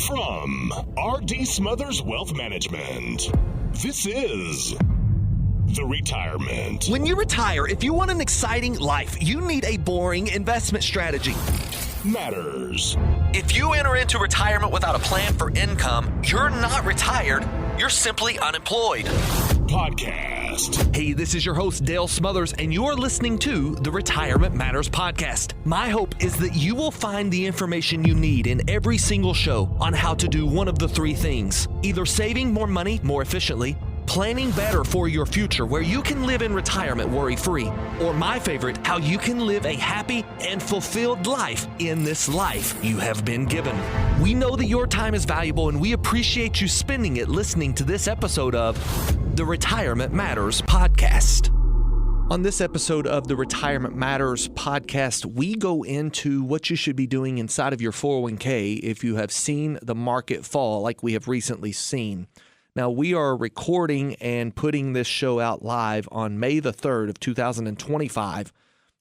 From RDS Wealth Management, this is The Retirement. When you retire, if you want an exciting life, you need a boring investment strategy. Matters. If you enter into retirement without a plan for income, you're not retired, you're simply unemployed. Podcast. Hey, this is your host, Dale Smothers, and you're listening to the Retirement Matters Podcast. My hope is that you will find the information you need in every single show on how to do one of the three things: either saving more money more efficiently, planning better for your future where you can live in retirement worry-free, or my favorite, how you can live a happy and fulfilled life in this life you have been given. We know that your time is valuable, and we appreciate you spending it listening to this episode of the Retirement Matters Podcast. On this episode of the Retirement Matters Podcast, we go into what you should be doing inside of your 401k if you have seen the market fall like we have recently seen. Now, we are recording and putting this show out live on May the 3rd of 2025.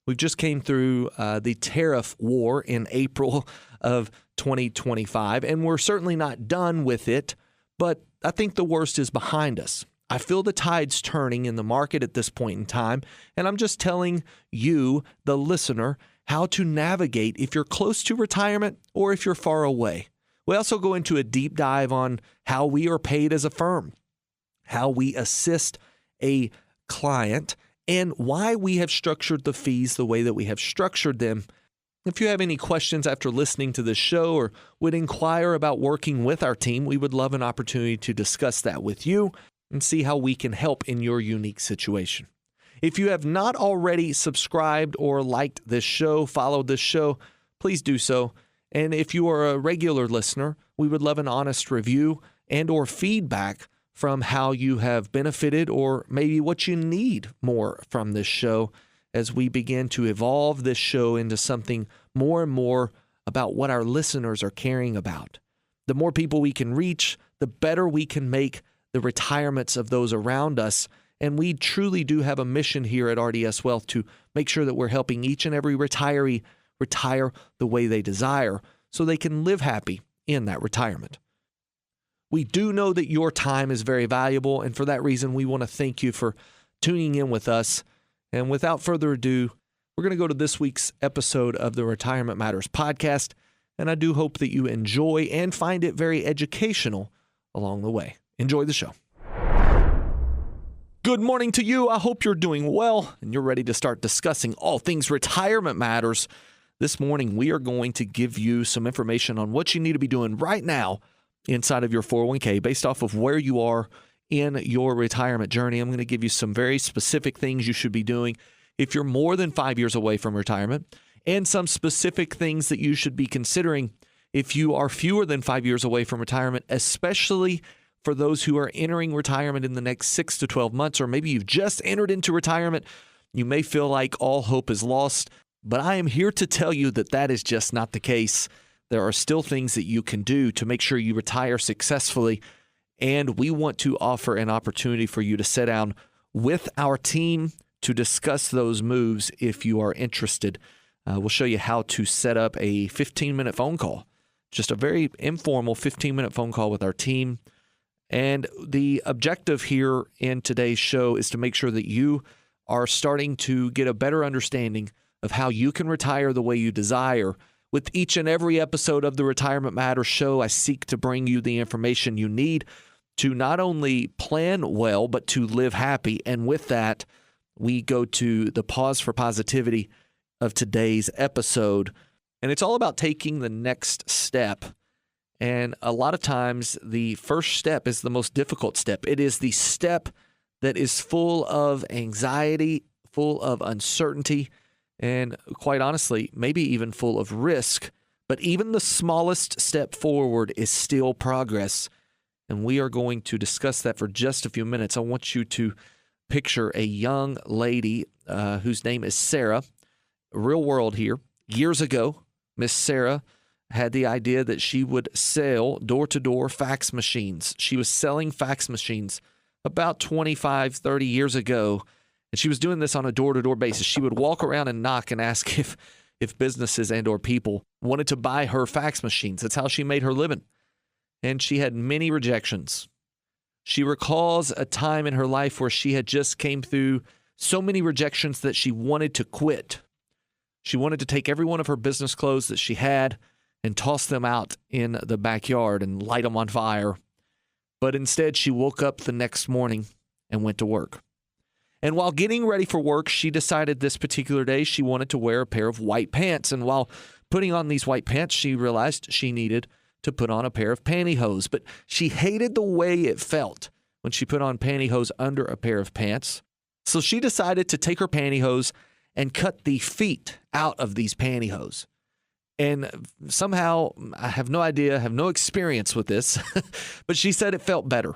We've just came through the tariff war in April of 2025, and we're certainly not done with it, but I think the worst is behind us. I feel the tides turning in the market at this point in time, and I'm just telling you, the listener, how to navigate if you're close to retirement or if you're far away. We also go into a deep dive on how we are paid as a firm, how we assist a client, and why we have structured the fees the way that we have structured them. If you have any questions after listening to this show or would inquire about working with our team, we would love an opportunity to discuss that with you and see how we can help in your unique situation. If you have not already subscribed or liked this show, followed this show, please do so. And if you are a regular listener, we would love an honest review and or feedback from how you have benefited or maybe what you need more from this show as we begin to evolve this show into something more and more about what our listeners are caring about. The more people we can reach, the better we can make the retirements of those around us. And we truly do have a mission here at RDS Wealth to make sure that we're helping each and every retiree retire the way they desire so they can live happy in that retirement. We do know that your time is very valuable, and for that reason, we want to thank you for tuning in with us. And without further ado, we're going to go to this week's episode of the Retirement Matters Podcast, and I do hope that you enjoy and find it very educational along the way. Enjoy the show. Good morning to you. I hope you're doing well and you're ready to start discussing all things retirement matters. This morning, we are going to give you some information on what you need to be doing right now inside of your 401k based off of where you are in your retirement journey. I'm going to give you some very specific things you should be doing if you're more than 5 years away from retirement, and some specific things that you should be considering if you are fewer than 5 years away from retirement, especially for those who are entering retirement in the next 6 to 12 months, or maybe you've just entered into retirement. You may feel like all hope is lost, but I am here to tell you that that is just not the case. There are still things that you can do to make sure you retire successfully, and we want to offer an opportunity for you to sit down with our team to discuss those moves if you are interested. We'll show you how to set up a 15-minute phone call, just a very informal 15-minute phone call with our team. And the objective here in today's show is to make sure that you are starting to get a better understanding of how you can retire the way you desire. With each and every episode of the Retirement Matters show, I seek to bring you the information you need to not only plan well, but to live happy. And with that, we go to the pause for positivity of today's episode. And it's all about taking the next step. And a lot of times, the first step is the most difficult step. It is the step that is full of anxiety, full of uncertainty, and quite honestly, maybe even full of risk. But even the smallest step forward is still progress. And we are going to discuss that for just a few minutes. I want you to picture a young lady whose name is Sarah. Real world here. Years ago, Miss Sarah had the idea that she would sell door-to-door fax machines. She was selling fax machines about 25, 30 years ago. And she was doing this on a door-to-door basis. She would walk around and knock and ask if businesses and or people wanted to buy her fax machines. That's how she made her living. and she had many rejections. She recalls a time in her life where she had just came through so many rejections that she wanted to quit. She wanted to take every one of her business clothes that she had and toss them out in the backyard and light them on fire. But instead, she woke up the next morning and went to work. And while getting ready for work, she decided this particular day she wanted to wear a pair of white pants. And while putting on these white pants, she realized she needed to put on a pair of pantyhose. But she hated the way it felt when she put on pantyhose under a pair of pants. So she decided to take her pantyhose and cut the feet out of these pantyhose. And somehow, I have no idea, have no experience with this, but she said it felt better.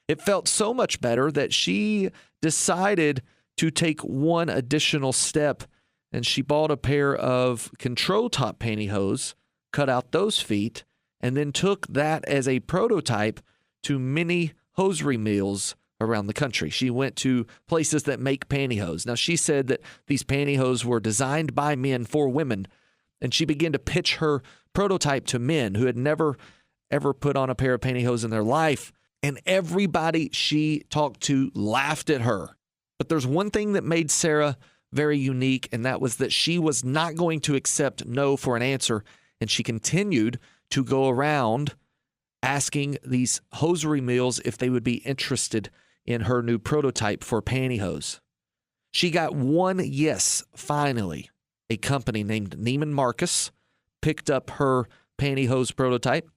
It felt so much better that she decided to take one additional step, and she bought a pair of control top pantyhose, cut out those feet, and then took that as a prototype to many hosiery mills around the country. She went to places that make pantyhose. Now, she said that these pantyhose were designed by men for women, and she began to pitch her prototype to men who had never, ever put on a pair of pantyhose in their life, and everybody she talked to laughed at her. But there's one thing that made Sarah very unique, and that was that she was not going to accept no for an answer, and she continued to go around asking these hosiery mills if they would be interested in her new prototype for pantyhose. She got one yes, finally. A company named Neiman Marcus picked up her pantyhose prototype,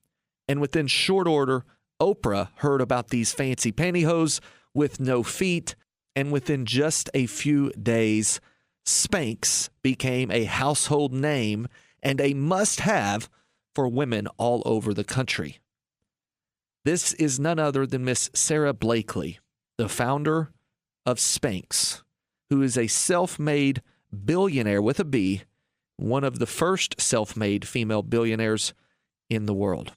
and within short order, Oprah heard about these fancy pantyhose with no feet, and within just a few days, Spanx became a household name and a must-have for women all over the country. This is none other than Miss Sarah Blakely, the founder of Spanx, who is a self-made billionaire with a B, one of the first self-made female billionaires in the world.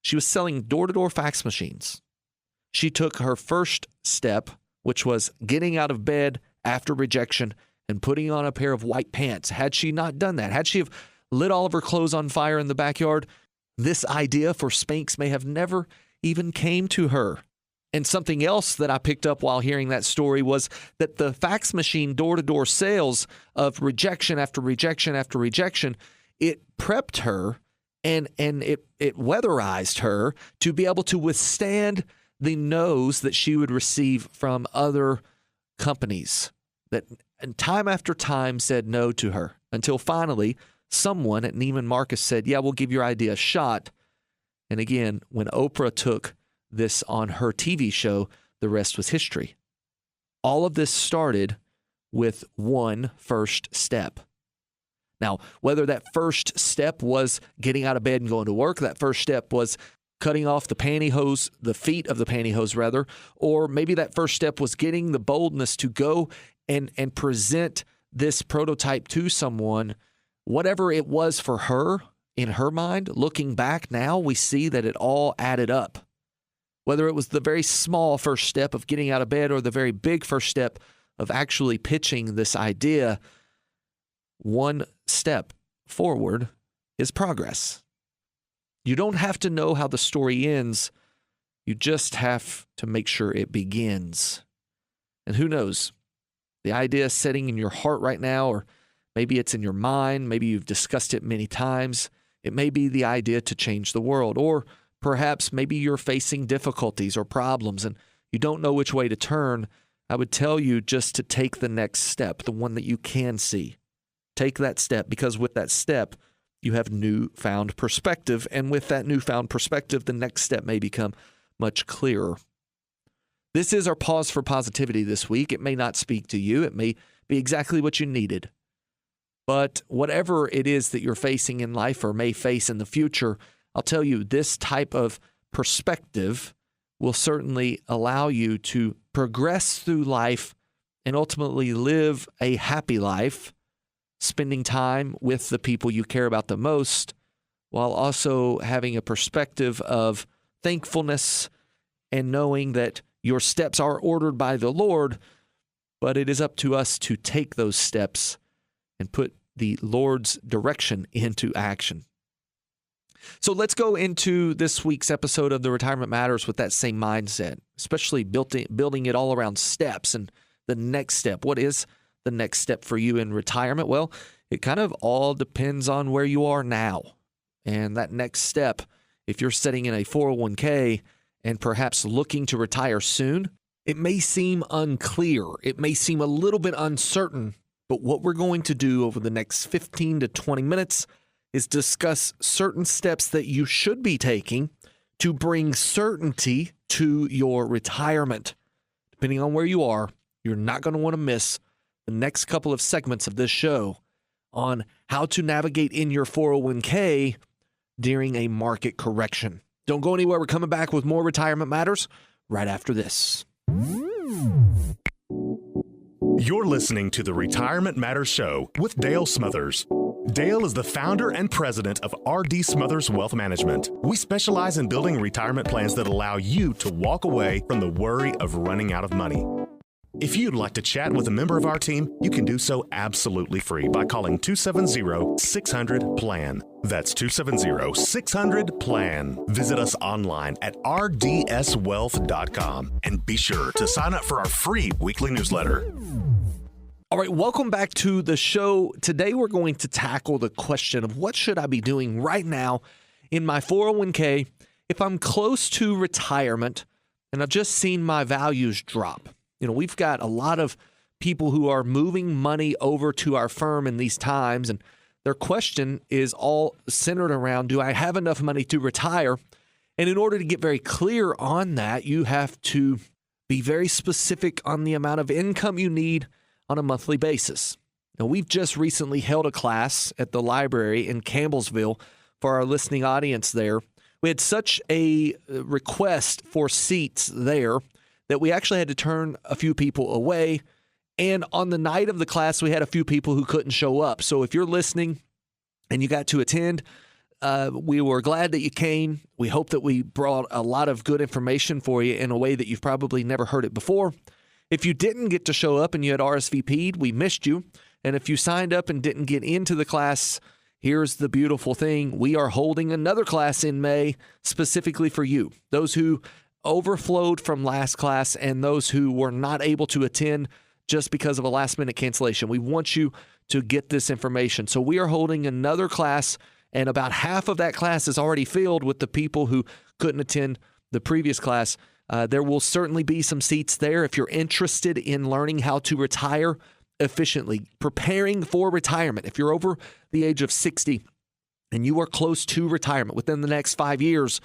She was selling door-to-door fax machines. She took her first step, which was getting out of bed after rejection and putting on a pair of white pants. Had she not done that, had she have lit all of her clothes on fire in the backyard, this idea for Spanx may have never even came to her. And something else that I picked up while hearing that story was that the fax machine door-to-door sales of rejection after rejection after rejection, it prepped her and it weatherized her to be able to withstand the no's that she would receive from other companies that time after time said no to her, until finally someone at Neiman Marcus said, yeah, we'll give your idea a shot. And again, when Oprah took this on her TV show, the rest was history. All of this started with one first step. Now, whether that first step was getting out of bed and going to work, that first step was cutting off the pantyhose, the feet of the pantyhose rather, or maybe that first step was getting the boldness to go and present this prototype to someone, whatever it was for her, in her mind, looking back now, we see that it all added up. Whether it was the very small first step of getting out of bed or the very big first step of actually pitching this idea, one step forward is progress. You don't have to know how the story ends. You just have to make sure it begins. And who knows? The idea is sitting in your heart right now, or maybe it's in your mind. Maybe you've discussed it many times. It may be the idea to change the world, or perhaps maybe you're facing difficulties or problems and you don't know which way to turn. I would tell you just to take the next step, the one that you can see. Take that step, because with that step, you have newfound perspective. And with that newfound perspective, the next step may become much clearer. This is our pause for positivity this week. It may not speak to you. It may be exactly what you needed. But whatever it is that you're facing in life or may face in the future, I'll tell you, this type of perspective will certainly allow you to progress through life and ultimately live a happy life, spending time with the people you care about the most, while also having a perspective of thankfulness and knowing that your steps are ordered by the Lord, but it is up to us to take those steps and put the Lord's direction into action. So let's go into this week's episode of the Retirement Matters with that same mindset, especially building it all around steps and the next step. What is the next step for you in retirement? Well, it kind of all depends on where you are now. And that next step, if you're sitting in a 401k and perhaps looking to retire soon, it may seem unclear. It may seem a little bit uncertain. But what we're going to do over the next 15 to 20 minutes is discuss certain steps that you should be taking to bring certainty to your retirement. Depending on where you are, you're not going to want to miss the next couple of segments of this show on how to navigate in your 401k during a market correction. Don't go anywhere. We're coming back with more Retirement Matters right after this. You're listening to the Retirement Matters Show with Dale Smothers. Dale is the founder and president of RDS Smothers Wealth Management. We specialize in building retirement plans that allow you to walk away from the worry of running out of money. If you'd like to chat with a member of our team, you can do so absolutely free by calling 270-600-PLAN. That's 270-600-PLAN. Visit us online at rdswealth.com and be sure to sign up for our free weekly newsletter. All right, welcome back to the show. Today we're going to tackle the question of what should I be doing right now in my 401k if I'm close to retirement and I've just seen my values drop. You know, we've got a lot of people who are moving money over to our firm in these times, and their question is all centered around, do I have enough money to retire? And in order to get very clear on that, you have to be very specific on the amount of income you need on a monthly basis. Now, we've just recently held a class at the library in Campbellsville for our listening audience there. We had such a request for seats there that we actually had to turn a few people away. And on the night of the class, we had a few people who couldn't show up. So if you're listening and you got to attend, we were glad that you came. We hope that we brought a lot of good information for you in a way that you've probably never heard it before. If you didn't get to show up and you had RSVP'd, we missed you. And if you signed up and didn't get into the class, here's the beautiful thing. We are holding another class in May specifically for you. Those who overflowed from last class and those who were not able to attend just because of a last-minute cancellation. We want you to get this information. So we are holding another class, and about half of that class is already filled with the people who couldn't attend the previous class. There will certainly be some seats there if you're interested in learning how to retire efficiently, preparing for retirement. If you're over the age of 60 and you are close to retirement within the next 5 years,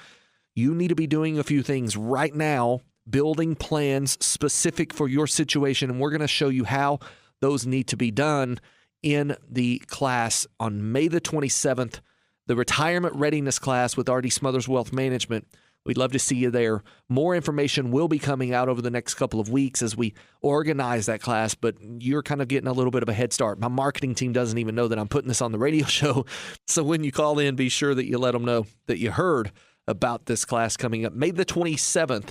you need to be doing a few things right now, building plans specific for your situation, and we're going to show you how those need to be done in the class on May the 27th, the Retirement Readiness class with RDS Smothers Wealth Management. We'd love to see you there. More information will be coming out over the next couple of weeks as we organize that class, but you're kind of getting a little bit of a head start. My marketing team doesn't even know that I'm putting this on the radio show, so when you call in, be sure that you let them know that you heard about this class coming up. May the 27th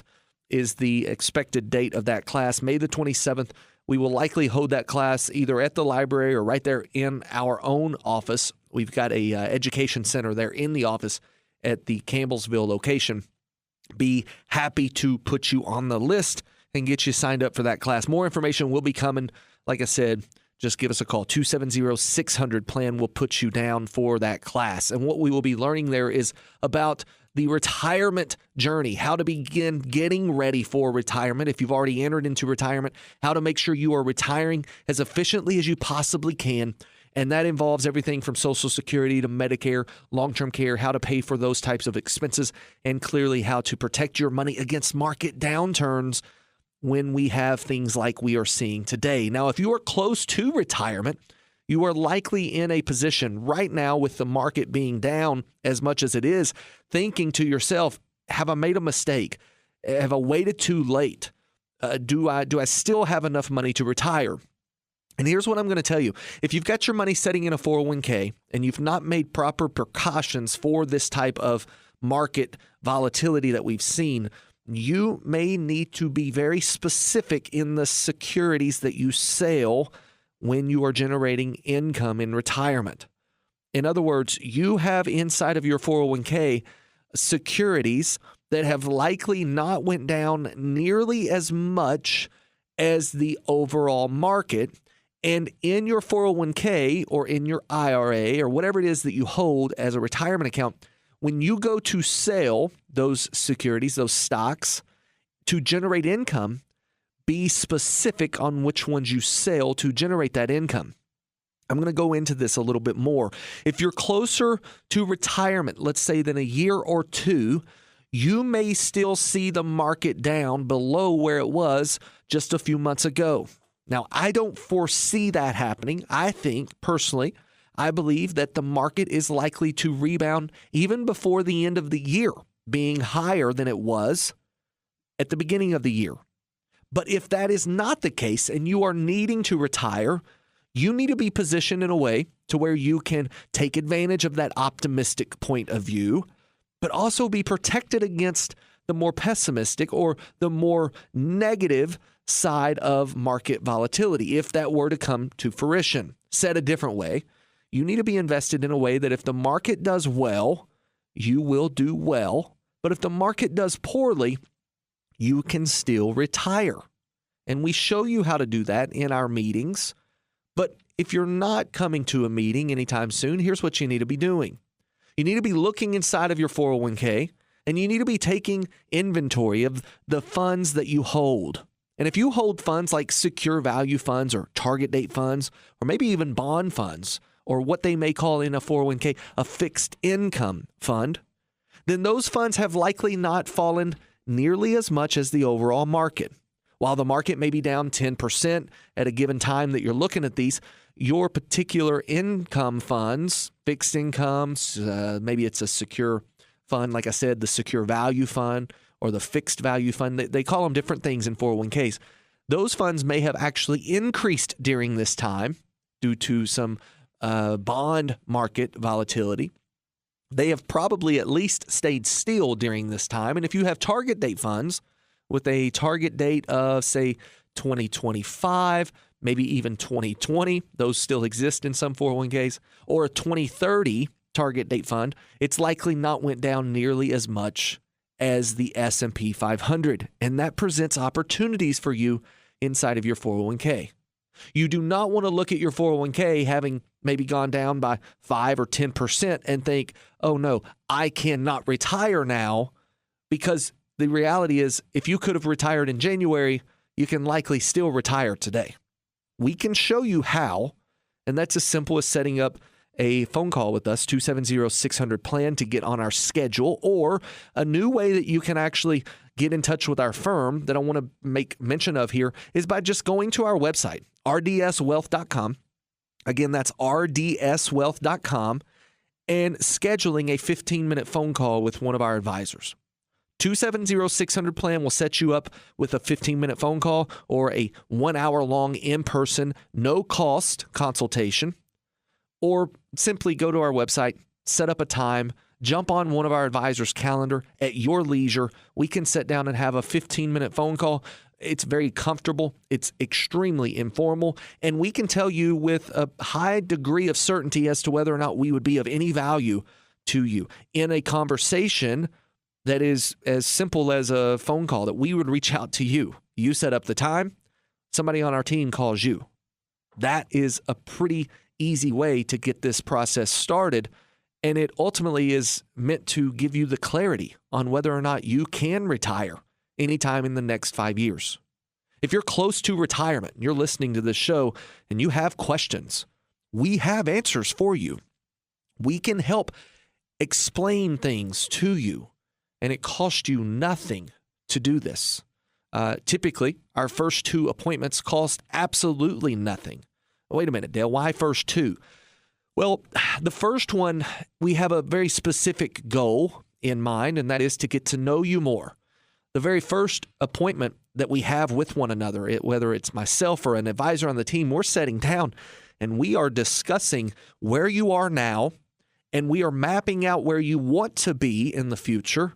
is the expected date of that class. May the 27th, we will likely hold that class either at the library or right there in our own office. We've got a education center there in the office at the Campbellsville location. Be happy to put you on the list and get you signed up for that class. More information will be coming. Like I said, just give us a call. 270-600-PLAN will put you down for that class. And what we will be learning there is about the retirement journey, how to begin getting ready for retirement. If you've already entered into retirement, how to make sure you are retiring as efficiently as you possibly can. And that involves everything from Social Security to Medicare, long-term care, how to pay for those types of expenses, and clearly how to protect your money against market downturns when we have things like we are seeing today. Now, if you are close to retirement, you are likely in a position right now with the market being down as much as it is, thinking to yourself, have I made a mistake? Have I waited too late? Do I still have enough money to retire? And here's what I'm going to tell you. If you've got your money sitting in a 401k and you've not made proper precautions for this type of market volatility that we've seen, you may need to be very specific in the securities that you sell when you are generating income in retirement. In other words, you have inside of your 401k securities that have likely not went down nearly as much as the overall market. And in your 401k or in your IRA or whatever it is that you hold as a retirement account, when you go to sell those securities, those stocks, to generate income, be specific on which ones you sell to generate that income. I'm going to go into this a little bit more. If you're closer to retirement, let's say than a year or two, you may still see the market down below where it was just a few months ago. Now, I don't foresee that happening. I think, personally, I believe that the market is likely to rebound even before the end of the year, being higher than it was at the beginning of the year. But if that is not the case and you are needing to retire, you need to be positioned in a way to where you can take advantage of that optimistic point of view, but also be protected against the more pessimistic or the more negative side of market volatility, if that were to come to fruition. Said a different way, you need to be invested in a way that if the market does well, you will do well. But if the market does poorly, you can still retire. And we show you how to do that in our meetings. But if you're not coming to a meeting anytime soon, here's what you need to be doing. You need to be looking inside of your 401k, and you need to be taking inventory of the funds that you hold. And if you hold funds like secure value funds or target date funds, or maybe even bond funds, or what they may call in a 401k a fixed income fund, then those funds have likely not fallen nearly as much as the overall market. While the market may be down 10% at a given time that you're looking at these, your particular income funds, fixed incomes, maybe it's a secure fund, like I said, the secure value fund or the fixed value fund, they call them different things in 401ks. Those funds may have actually increased during this time due to some bond market volatility. They have probably at least stayed still during this time. And if you have target date funds with a target date of, say, 2025, maybe even 2020, those still exist in some 401ks, or a 2030 target date fund, it's likely not went down nearly as much as the S&P 500. And that presents opportunities for you inside of your 401k. You do not want to look at your 401k having maybe gone down by 5 or 10% and think, oh no, I cannot retire now, because the reality is if you could have retired in January, you can likely still retire today. We can show you how, and that's as simple as setting up a phone call with us, 270-600-PLAN, to get on our schedule, or a new way that you can actually get in touch with our firm that I want to make mention of here is by just going to our website, rdswealth.com. Again, that's rdswealth.com, and scheduling a 15-minute phone call with one of our advisors. 270-600-PLAN will set you up with a 15-minute phone call or a 1-hour-long in-person, no-cost consultation, or simply go to our website, set up a time, jump on one of our advisors' calendar at your leisure. We can sit down and have a 15-minute phone call. It's very comfortable. It's extremely informal. And we can tell you with a high degree of certainty as to whether or not we would be of any value to you in a conversation that is as simple as a phone call, that we would reach out to you. You set up the time, somebody on our team calls you. That is a pretty easy way to get this process started, and it ultimately is meant to give you the clarity on whether or not you can retire anytime in the next 5 years. If you're close to retirement, you're listening to this show, and you have questions, we have answers for you. We can help explain things to you, and it costs you nothing to do this. Typically, our first 2 appointments cost absolutely nothing. Wait a minute, Dale, why first 2? Well, the first one, we have a very specific goal in mind, and that is to get to know you more. The very first appointment that we have with one another, whether it's myself or an advisor on the team, we're sitting down and we are discussing where you are now, and we are mapping out where you want to be in the future,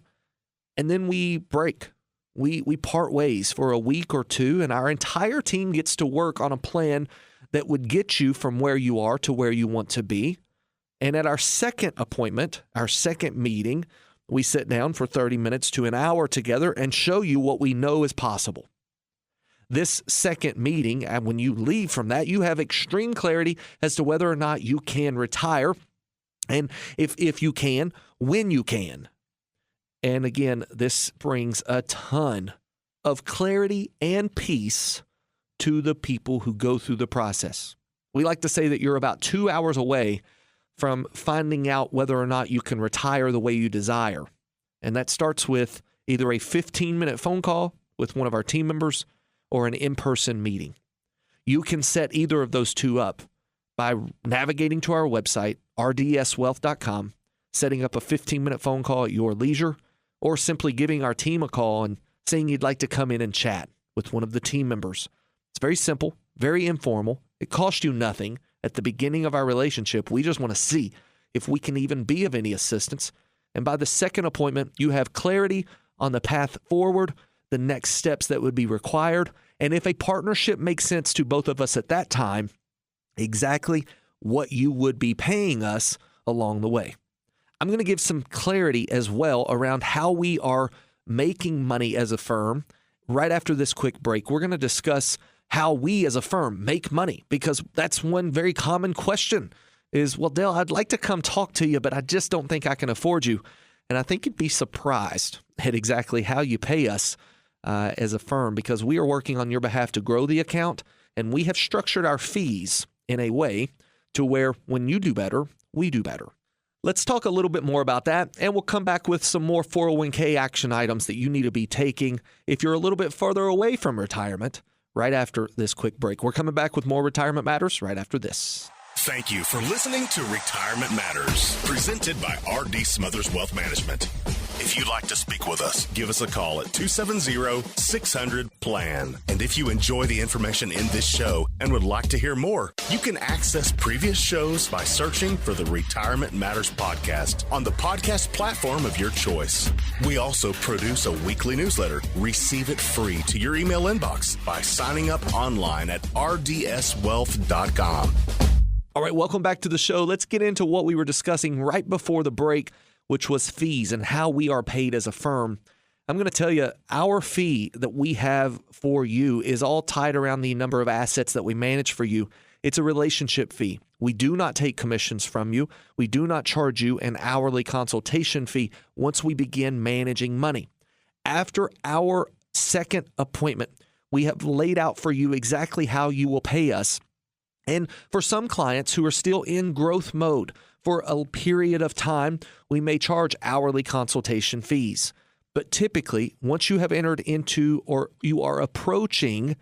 and then we break. We part ways for a week or 2, and our entire team gets to work on a plan that would get you from where you are to where you want to be. And at our second appointment, our second meeting, we sit down for 30 minutes to an hour together and show you what we know is possible. This second meeting, and when you leave from that, you have extreme clarity as to whether or not you can retire, and if you can, when you can. And again, this brings a ton of clarity and peace to the people who go through the process. We like to say that you're about 2 hours away from finding out whether or not you can retire the way you desire. And that starts with either a 15-minute phone call with one of our team members or an in-person meeting. You can set either of those two up by navigating to our website, rdswealth.com, setting up a 15-minute phone call at your leisure, or simply giving our team a call and saying you'd like to come in and chat with one of the team members. It's very simple, very informal. It costs you nothing. At the beginning of our relationship, we just want to see if we can even be of any assistance. And by the second appointment, you have clarity on the path forward, the next steps that would be required, and if a partnership makes sense to both of us at that time, exactly what you would be paying us along the way. I'm going to give some clarity as well around how we are making money as a firm. Right after this quick break, we're going to discuss how we as a firm make money, because that's one very common question is, well, Dale, I'd like to come talk to you, but I just don't think I can afford you. And I think you'd be surprised at exactly how you pay us as a firm, because we are working on your behalf to grow the account, and we have structured our fees in a way to where when you do better, we do better. Let's talk a little bit more about that, and we'll come back with some more 401k action items that you need to be taking if you're a little bit further away from retirement right after this quick break. We're coming back with more Retirement Matters right after this. Thank you for listening to Retirement Matters, presented by RD Smothers Wealth Management. If you'd like to speak with us, give us a call at 270-600-PLAN. And if you enjoy the information in this show and would like to hear more, you can access previous shows by searching for the Retirement Matters podcast on the podcast platform of your choice. We also produce a weekly newsletter. Receive it free to your email inbox by signing up online at rdswealth.com. All right, welcome back to the show. Let's get into what we were discussing right before the break, which was fees and how we are paid as a firm. I'm going to tell you, our fee that we have for you is all tied around the number of assets that we manage for you. It's a relationship fee. We do not take commissions from you. We do not charge you an hourly consultation fee once we begin managing money. After our second appointment, we have laid out for you exactly how you will pay us. And for some clients who are still in growth mode for a period of time, we may charge hourly consultation fees. But typically, once you have entered into or you are approaching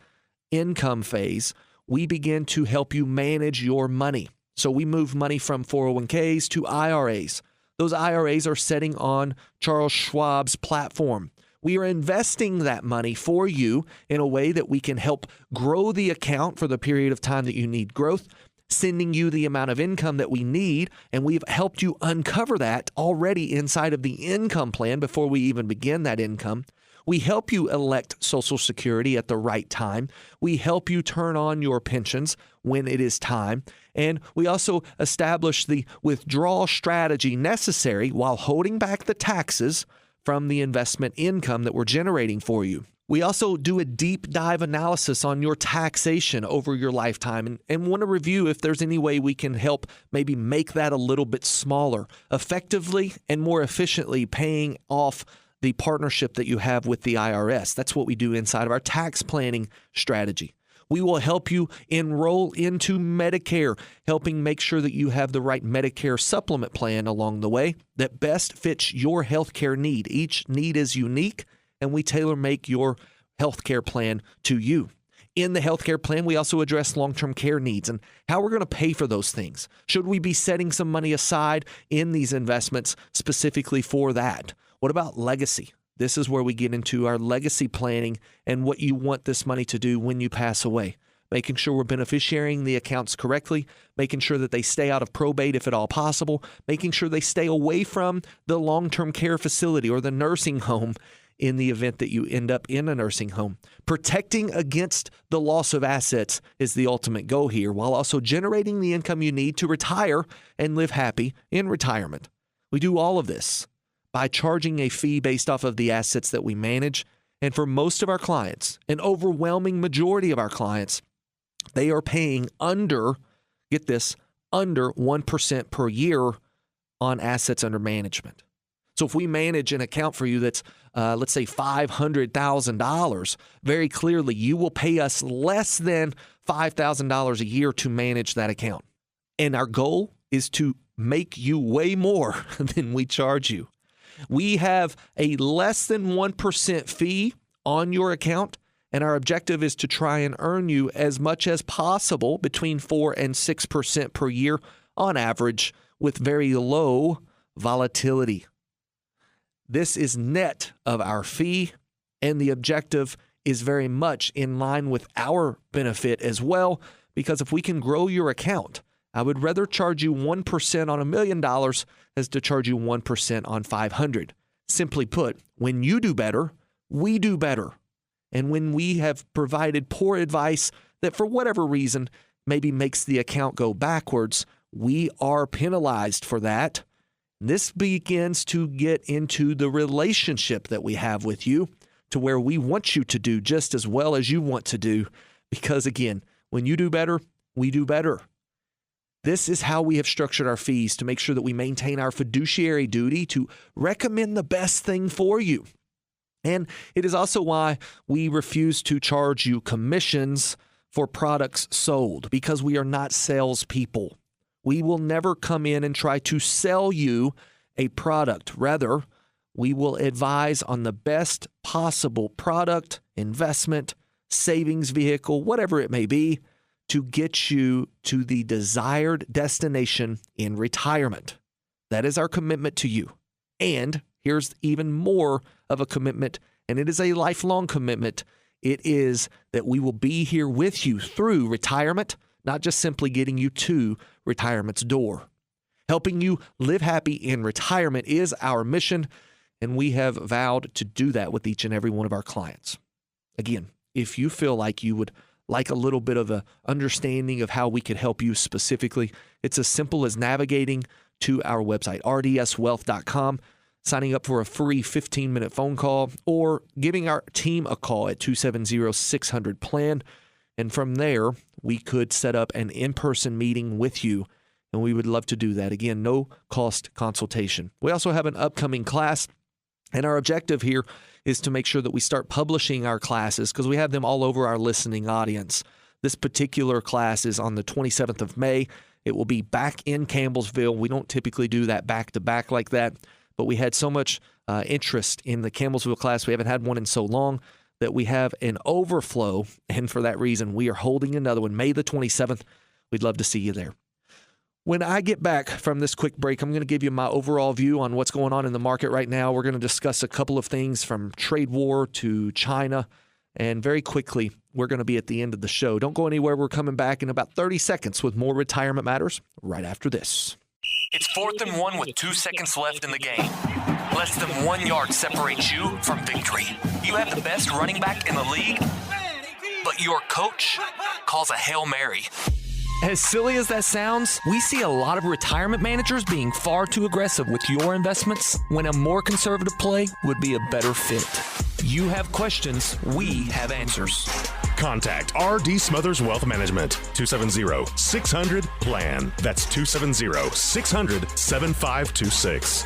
income phase, we begin to help you manage your money. So we move money from 401ks to IRAs. Those IRAs are sitting on Charles Schwab's platform. We are investing that money for you in a way that we can help grow the account for the period of time that you need growth, sending you the amount of income that we need, and we've helped you uncover that already inside of the income plan before we even begin that income. We help you elect Social Security at the right time. We help you turn on your pensions when it is time. And we also establish the withdrawal strategy necessary while holding back the taxes from the investment income that we're generating for you. We also do a deep dive analysis on your taxation over your lifetime and want to review if there's any way we can help maybe make that a little bit smaller, effectively and more efficiently paying off the partnership that you have with the IRS. That's what we do inside of our tax planning strategy. We will help you enroll into Medicare, helping make sure that you have the right Medicare supplement plan along the way that best fits your healthcare need. Each need is unique, and we tailor-make your healthcare plan to you. In the healthcare plan, we also address long-term care needs and how we're going to pay for those things. Should we be setting some money aside in these investments specifically for that? What about legacy? This is where we get into our legacy planning and what you want this money to do when you pass away. Making sure we're beneficiarying the accounts correctly, making sure that they stay out of probate if at all possible, making sure they stay away from the long-term care facility or the nursing home in the event that you end up in a nursing home. Protecting against the loss of assets is the ultimate goal here, while also generating the income you need to retire and live happy in retirement. We do all of this by charging a fee based off of the assets that we manage. And for most of our clients, an overwhelming majority of our clients, they are paying under, get this, under 1% per year on assets under management. So if we manage an account for you that's, let's say, $500,000, very clearly you will pay us less than $5,000 a year to manage that account. And our goal is to make you way more than we charge you. We have a less than 1% fee on your account, and our objective is to try and earn you as much as possible, between 4 and 6% per year on average, with very low volatility. This is net of our fee, and the objective is very much in line with our benefit as well, because if we can grow your account, I would rather charge you 1% on $1 million as to charge you 1% on 500. Simply put, when you do better, we do better. And when we have provided poor advice that for whatever reason maybe makes the account go backwards, we are penalized for that. This begins to get into the relationship that we have with you, to where we want you to do just as well as you want to do. Because again, when you do better, we do better. This is how we have structured our fees to make sure that we maintain our fiduciary duty to recommend the best thing for you. And it is also why we refuse to charge you commissions for products sold, because we are not salespeople. We will never come in and try to sell you a product. Rather, we will advise on the best possible product, investment, savings vehicle, whatever it may be, to get you to the desired destination in retirement. That is our commitment to you. And here's even more of a commitment, and it is a lifelong commitment. It is that we will be here with you through retirement, not just simply getting you to retirement's door. Helping you live happy in retirement is our mission, and we have vowed to do that with each and every one of our clients. Again, if you feel like you would like a little bit of an understanding of how we could help you specifically, it's as simple as navigating to our website, rdswealth.com, signing up for a free 15-minute phone call, or giving our team a call at 270-600-PLAN. And from there, we could set up an in-person meeting with you, and we would love to do that. Again, no cost consultation. We also have an upcoming class, and our objective here is to make sure that we start publishing our classes, because we have them all over our listening audience. This particular class is on the 27th of May. It will be back in Campbellsville. We don't typically do that back-to-back like that, but we had so much interest in the Campbellsville class. We haven't had one in so long that we have an overflow, and for that reason, we are holding another one, May the 27th. We'd love to see you there. When I get back from this quick break, I'm going to give you my overall view on what's going on in the market right now. We're going to discuss a couple of things from trade war to China, and very quickly, we're going to be at the end of the show. Don't go anywhere. We're coming back in about 30 seconds with more Retirement Matters right after this. It's 4th and 1 with 2 seconds left in the game. Less than 1 yard separates you from victory. You have the best running back in the league, but your coach calls a Hail Mary. As silly as that sounds, we see a lot of retirement managers being far too aggressive with your investments when a more conservative play would be a better fit. You have questions, we have answers. Contact RD Smothers Wealth Management, 270-600-PLAN. That's 270-600-7526.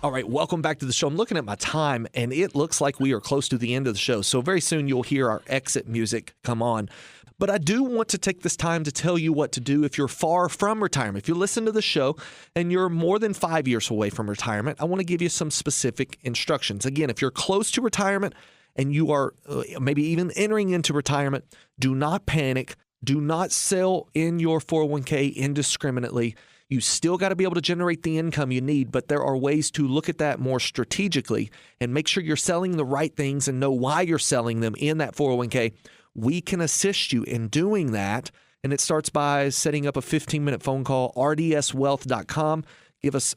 All right, welcome back to the show. I'm looking at my time, and it looks like we are close to the end of the show. So very soon you'll hear our exit music come on. But I do want to take this time to tell you what to do if you're far from retirement. If you listen to the show and you're more than 5 years away from retirement, I want to give you some specific instructions. Again, if you're close to retirement and you are maybe even entering into retirement, do not panic. Do not sell in your 401k indiscriminately. You still got to be able to generate the income you need, but there are ways to look at that more strategically and make sure you're selling the right things and know why you're selling them in that 401k. We can assist you in doing that, and it starts by setting up a 15-minute phone call, rdswealth.com.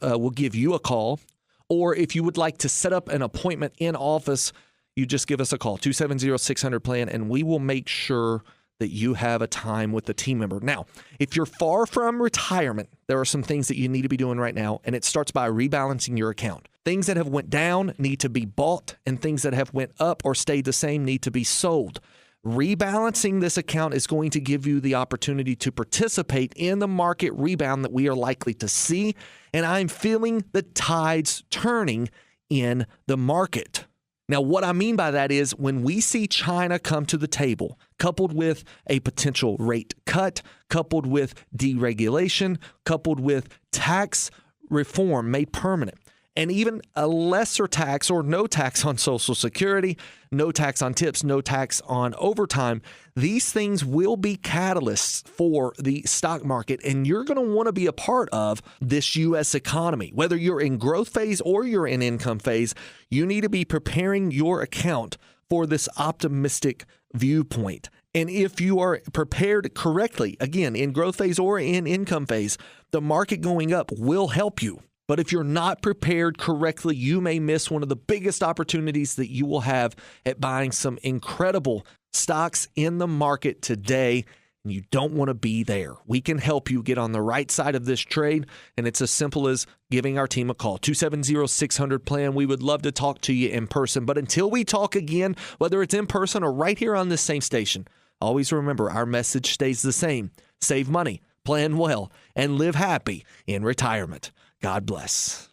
We'll give you a call, Or if you would like to set up an appointment in office, you just give us a call, 270-600-PLAN, and we will make sure that you have a time with the team member. Now, if you're far from retirement, there are some things that you need to be doing right now, and it starts by rebalancing your account. Things that have went down need to be bought, and things that have went up or stayed the same need to be sold. Rebalancing this account is going to give you the opportunity to participate in the market rebound that we are likely to see, and I'm feeling the tides turning in the market. Now, what I mean by that is when we see China come to the table, coupled with a potential rate cut, coupled with deregulation, coupled with tax reform made permanent, and even a lesser tax or no tax on Social Security, no tax on tips, no tax on overtime, these things will be catalysts for the stock market, and you're going to want to be a part of this U.S. economy. Whether you're in growth phase or you're in income phase, you need to be preparing your account for this optimistic viewpoint. And if you are prepared correctly, again, in growth phase or in income phase, the market going up will help you. But if you're not prepared correctly, you may miss one of the biggest opportunities that you will have at buying some incredible stocks in the market today, and you don't want to be there. We can help you get on the right side of this trade, and it's as simple as giving our team a call, 270-600-PLAN. We would love to talk to you in person, but until we talk again, whether it's in person or right here on this same station, always remember our message stays the same. Save money, plan well, and live happy in retirement. God bless.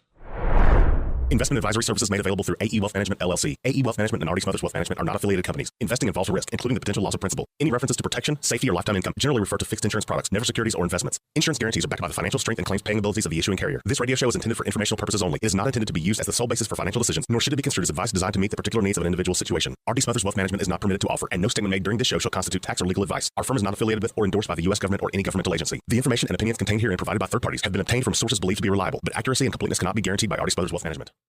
Investment advisory services made available through AE Wealth Management, LLC. AE Wealth Management and RDS Wealth Management are not affiliated companies. Investing involves a risk, including the potential loss of principal. Any references to protection, safety, or lifetime income generally refer to fixed insurance products, never securities or investments. Insurance guarantees are backed by the financial strength and claims paying abilities of the issuing carrier. This radio show is intended for informational purposes only. It is not intended to be used as the sole basis for financial decisions, nor should it be construed as advice designed to meet the particular needs of an individual situation. RDS Wealth Management is not permitted to offer, and no statement made during this show shall constitute tax or legal advice. Our firm is not affiliated with or endorsed by the U.S. government or any governmental agency. The information and opinions contained herein provided by third parties have been obtained from sources believed to be reliable, but accuracy and completeness cannot be guaranteed by RDS Wealth Management.